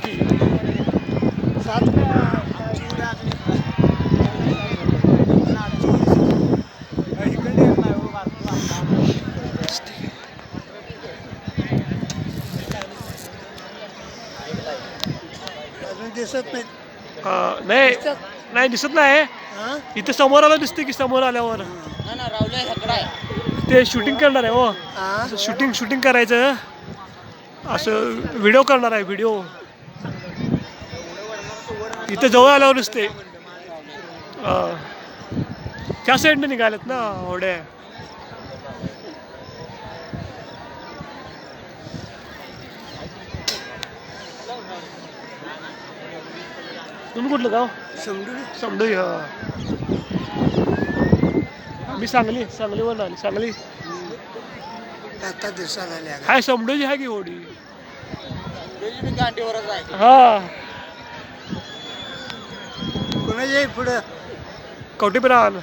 की अजून दिसत नाही. नाही नाही दिसत नाही. इथे समोर आलं दिसते की समोर आल्यावर ते शूटिंग करणार आहे हो. शूटिंग करायचं असं व्हिडिओ करणार आहे व्हिडिओ. इथे जवळ आल्यावर दिसते. त्या साईडने निघालेत ना होड्या. तुम्ही कुठलं गाव? समडोई. मी सांगलीवर आली. सांगली आता दिसायला हाय समडोजी आहे की होडी. गांडीवरच आहे. हा कोणाच्या पुढं कवटेपिरान.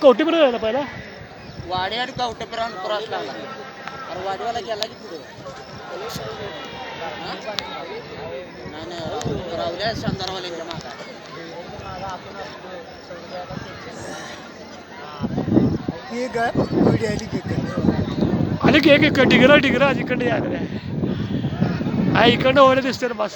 कवटेपिरान आहे ना पहिला. वाडी आणि कवटेपर्यंत क्रॉस लागला. अरे वाडीवाला गेला की पुढे. नाही रावल्या शानदारवाल्यांच्या मागा. ही गाडी आली की आले की एक डिगरा इकडे आले हा इकडनं होणे दिसते ना बस.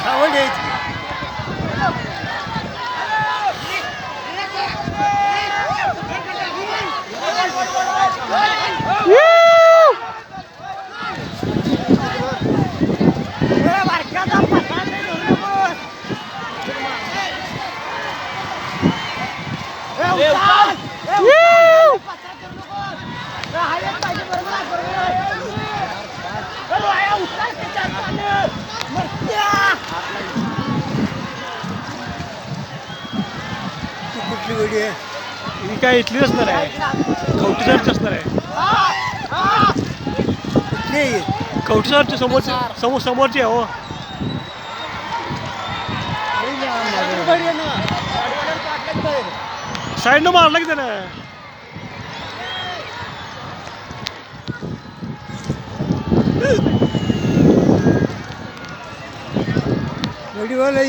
खावं घ्यायची. कुठली गाडी आहे? ही काय इथलीच असणार आहे. कवटेसारची असणार आहे. कुठली आहे? कवटेसारची समोरची आहे हो. साईडनं मारला की त्यानं. वाडीवाला